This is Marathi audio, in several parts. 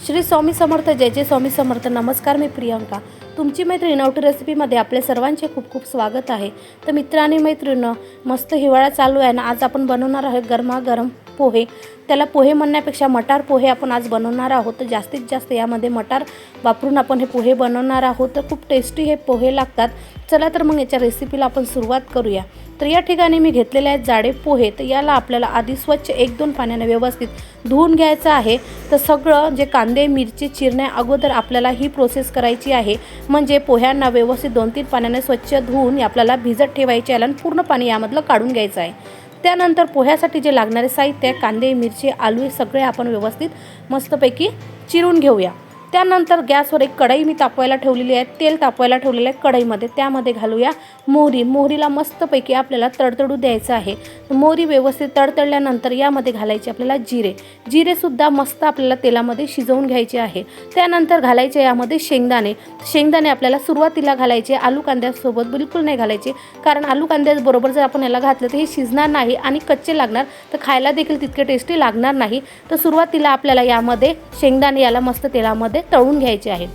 श्री स्वामी समर्थ, जय जय स्वामी समर्थ। नमस्कार, मी प्रियंका, तुमची मैत्रीण नवटी रेसिपीमध्ये आपले सर्वांचे खूप खूप स्वागत आहे। तर मित्र आणि मैत्रिणी, मस्त हिवाळा चालू आहे ना, आज आपण बनवणार आहे गरमागरम पोहे। त्याला पोहे म्हणण्यापेक्षा मटार पोहे आपण आज बनवणार आहोत। तर जास्तीत जास्त यामध्ये मटार वापरून आपण हे पोहे बनवणार आहोत। तर खूप टेस्टी हे पोहे लागतात। चला तर मग याच्या रेसिपीला आपण सुरुवात करूया। तर या ठिकाणी मी घेतलेले आहेत जाडे पोहे। तर याला आपल्याला आधी स्वच्छ 1-2 पाण्याने व्यवस्थित धुवून घ्यायचं आहे। तर सगळं जे कांदे मिरची चिरण्या अगोदर आपल्याला ही प्रोसेस करायची आहे। म्हणजे पोह्यांना व्यवस्थित 2-3 पाण्याने स्वच्छ धुवून आपल्याला भिजत ठेवायचे आहे आणि पूर्ण पाणी यामधलं काढून घ्यायचं आहे। त्यानंतर पोह्यासाठी जे लागणारे साहित्य कांदे मिरची आलू हे सगळे आपण व्यवस्थित मस्तपैकी चिरून घेऊया। त्यानंतर गॅसवर एक कढई मी तापवायला ठेवलेली आहे। तेल तापवायला ठेवलेलं आहे कढईमध्ये। त्यामध्ये घालूया मोहरी। मोहरीला मस्तपैकी आपल्याला तडतडू द्यायचं आहे। मोहरी व्यवस्थित तडतडल्यानंतर यामध्ये घालायचे आपल्याला जिरे। जिरेसुद्धा मस्त आपल्याला तेलामध्ये शिजवून घ्यायचे आहे। त्यानंतर घालायचे यामध्ये शेंगदाणे। शेंगदाणे आपल्याला सुरुवातीला घालायचे, आलू कांद्यासोबत बिलकुल नाही घालायचे, कारण आलू कांद्याबरोबर जर आपण याला घातलं तर हे शिजणार नाही आणि कच्चे लागणार, तर खायला देखील तितके टेस्टी लागणार नाही। तर सुरुवातीला आपल्याला यामध्ये शेंगदाणे याला मस्त तेलामध्ये तळून घ्यायचे आहे।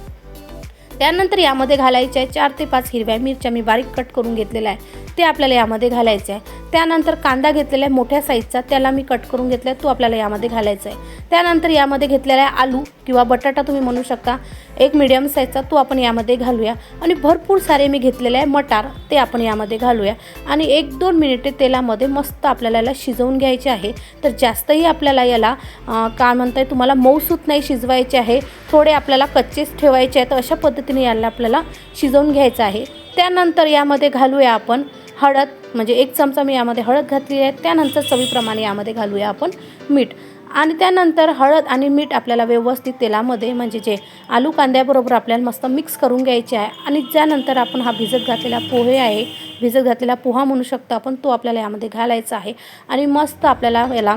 त्यानंतर यामध्ये घालायचे 4 ते 5 हिरव्या मिरच्या मी बारीक कट करून घेतलेल्या आहे, ते आपल्याला यामध्ये घालायचे आहे। त्यानंतर कांदा घेतलेला आहे मोठ्या साईजचा, त्याला मी कट करून घेतला आहे, तो आपल्याला यामध्ये घालायचा आहे। त्यानंतर यामध्ये घेतलेला आहे आलू किंवा बटाटा तुम्ही म्हणू शकता, एक मीडियम साईजचा, तो आपण यामध्ये घालूया। आणि भरपूर सारे मी घेतलेले आहे मटार, ते आपण यामध्ये घालूया आणि 1-2 मिनिटे तेलामध्ये मस्त आपल्याला याला शिजवून घ्यायचे आहे। तर जास्तही आपल्याला याला काय म्हणताय तुम्हाला मऊसूत नाही शिजवायचे आहे, थोडे आपल्याला कच्चेच ठेवायचे आहेत। तर अशा पद्धतीने याला आपल्याला शिजवून घ्यायचं आहे। त्यानंतर यामध्ये घालूया आपण हळद, म्हणजे 1 चमचा मी यामध्ये हळद घातली आहे। त्यानंतर चवीप्रमाणे यामध्ये घालूया आपण मीठ आणि त्यानंतर हळद आणि मीठ आपल्याला व्यवस्थित तेलामध्ये म्हणजे जे आलू कांद्याबरोबर आपल्याला मस्त मिक्स करून घ्यायचे आहे। आणि त्यानंतर आपण हा भिजत घातलेला पोहे आहे, भिजत घातलेला पोहा म्हणू शकतो आपण, तो आपल्याला यामध्ये घालायचा आहे आणि मस्त आपल्याला याला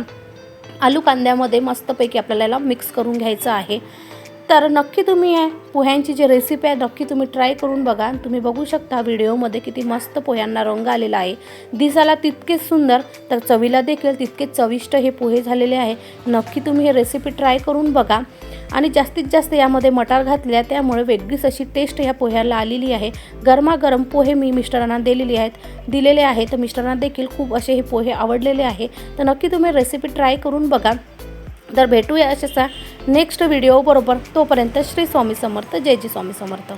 आलू कांद्यामध्ये मस्तपैकी आपल्याला याला मिक्स करून घ्यायचं आहे। तर नक्की तुम्ही पोह्यांची जी रेसिपी आहे नक्की तुम्ही ट्राय करून बघा। तुम्ही बघू शकता व्हिडिओमध्ये किती मस्त पोह्यांना रंग आलेला आहे, दिसायला तितकेच सुंदर, तर चवीला देखील तितकेच चविष्ट हे पोहे झालेले आहे। नक्की तुम्ही हे रेसिपी ट्राय करून बघा। आणि जास्तीत जास्त यामध्ये मटार घातले आहे, त्यामुळे वेगळीच अशी टेस्ट ह्या पोह्याला आलेली आहे। गरमागरम पोहे मी मिस्टरांना दिलेले आहेत, तर मिस्टरांना देखील खूप असे हे पोहे आवडलेले आहे। तर नक्की तुम्ही रेसिपी ट्राय करून बघा। तर भेटूया अशाच नेक्स्ट व्हिडिओ बरोबर। तोपर्यंत श्री स्वामी समर्थ, जय जय स्वामी समर्थ।